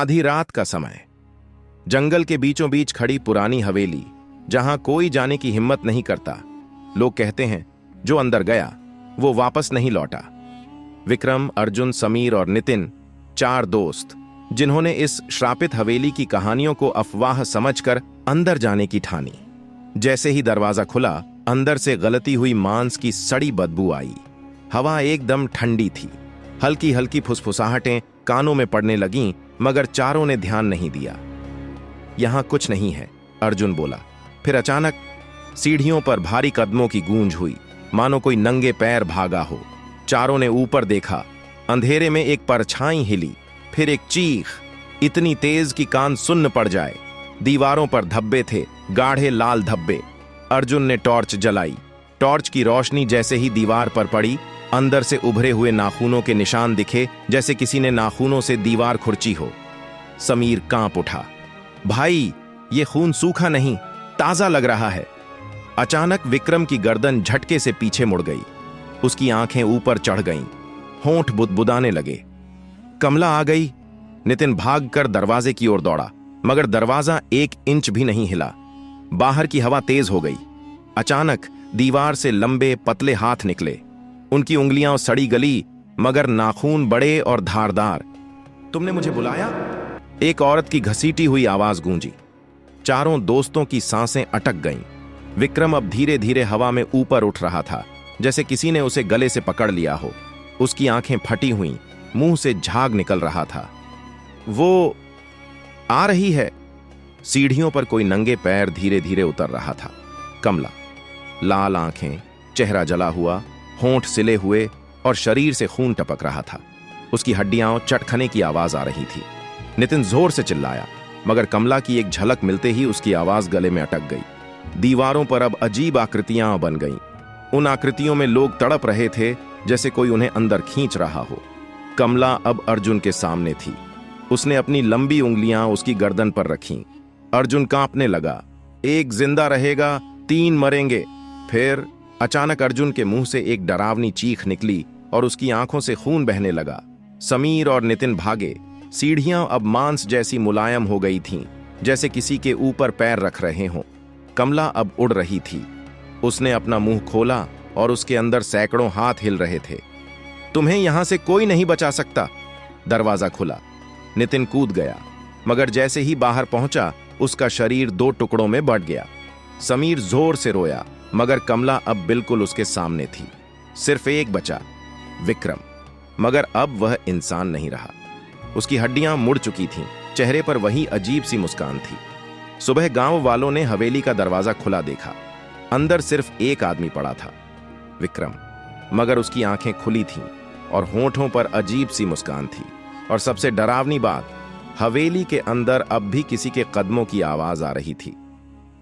आधी रात का समय, जंगल के बीचों बीच खड़ी पुरानी हवेली, जहां कोई जाने की हिम्मत नहीं करता। लोग कहते हैं जो अंदर गया वो वापस नहीं लौटा। विक्रम, अर्जुन, समीर और नितिन, चार दोस्त जिन्होंने इस श्रापित हवेली की कहानियों को अफवाह समझकर अंदर जाने की ठानी। जैसे ही दरवाजा खुला, अंदर से गलती हुई मांस की सड़ी बदबू आई। हवा एकदम ठंडी थी। हल्की हल्की फुसफुसाहटें कानों में पड़ने लगीं, मगर चारों ने ध्यान नहीं दिया। यहां कुछ नहीं है, अर्जुन बोला। फिर अचानक सीढ़ियों पर भारी कदमों की गूंज हुई, मानो कोई नंगे पैर भागा हो। चारों ने ऊपर देखा। अंधेरे में एक परछाई हिली, फिर एक चीख, इतनी तेज कि कान सुन्न पड़ जाए। दीवारों पर धब्बे थे, गाढ़े लाल धब्बे। अर्जुन ने टॉर्च जलाई। टॉर्च की रोशनी जैसे ही दीवार पर पड़ी, अंदर से उभरे हुए नाखूनों के निशान दिखे, जैसे किसी ने नाखूनों से दीवार खुरची हो। समीर कांप उठा। भाई, ये खून सूखा नहीं, ताजा लग रहा है। अचानक विक्रम की गर्दन झटके से पीछे मुड़ गई। उसकी आंखें ऊपर चढ़ गईं, होंठ बुदबुदाने लगे। कमला आ गई। नितिन भागकर दरवाजे की ओर दौड़ा, मगर दरवाजा 1 इंच भी नहीं हिला। बाहर की हवा तेज हो गई। अचानक दीवार से लंबे पतले हाथ निकले। उनकी उंगलियां सड़ी गली, मगर नाखून बड़े और धारदार। तुमने मुझे बुलाया? एक औरत की घसीटी हुई आवाज गूंजी। चारों दोस्तों की सांसें अटक गईं। विक्रम अब धीरे धीरे हवा में ऊपर उठ रहा था, जैसे किसी ने उसे गले से पकड़ लिया हो। उसकी आंखें फटी हुईं, मुंह से झाग निकल रहा था। वो आ रही है। सीढ़ियों पर कोई नंगे पैर धीरे धीरे उतर रहा था। कमला, लाल आंखें, चेहरा जला हुआ, होंठ सिले हुए और शरीर से खून टपक रहा था। उसकी हड्डियां चटखने की आवाज आ रही थी। नितिन जोर से चिल्लाया, मगर कमला की एक झलक मिलते ही उसकी आवाज गले में अटक गई। दीवारों पर अब अजीब आकृतियां बन गईं। उन आकृतियों में लोग तड़प रहे थे, जैसे कोई उन्हें अंदर खींच रहा हो। कमला अब अर्जुन के सामने थी। उसने अपनी लंबी उंगलियां उसकी गर्दन पर रखीं। अर्जुन कांपने लगा। 1 जिंदा रहेगा, 3 मरेंगे। फिर अचानक अर्जुन के मुंह से एक डरावनी चीख निकली और उसकी आंखों से खून बहने लगा। समीर और नितिन भागे। सीढ़ियां अब मांस जैसी मुलायम हो गई थीं, जैसे किसी के ऊपर पैर रख रहे हों। कमला अब उड़ रही थी। उसने अपना मुंह खोला और उसके अंदर सैकड़ों हाथ हिल रहे थे। तुम्हें यहां से कोई नहीं बचा सकता। दरवाजा खुला। नितिन कूद गया, मगर जैसे ही बाहर पहुंचा, उसका शरीर 2 टुकड़ों में बंट गया। समीर जोर से रोया, मगर कमला अब बिल्कुल उसके सामने थी। सिर्फ एक बचा, विक्रम। मगर अब वह इंसान नहीं रहा। उसकी हड्डियां मुड़ चुकी थीं, चेहरे पर वही अजीब सी मुस्कान थी। सुबह गांव वालों ने हवेली का दरवाजा खुला देखा। अंदर सिर्फ एक आदमी पड़ा था, विक्रम। मगर उसकी आंखें खुली थीं और होंठों पर अजीब सी मुस्कान थी। और सबसे डरावनी बात, हवेली के अंदर अब भी किसी के कदमों की आवाज आ रही थी।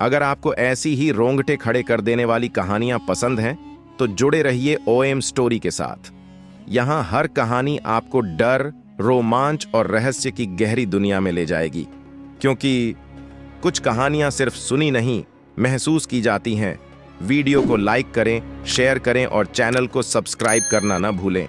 अगर आपको ऐसी ही रोंगटे खड़े कर देने वाली कहानियां पसंद हैं, तो जुड़े रहिए OM स्टोरी के साथ। यहां हर कहानी आपको डर, रोमांच और रहस्य की गहरी दुनिया में ले जाएगी, क्योंकि कुछ कहानियां सिर्फ सुनी नहीं, महसूस की जाती हैं। वीडियो को लाइक करें, शेयर करें और चैनल को सब्सक्राइब करना ना भूलें।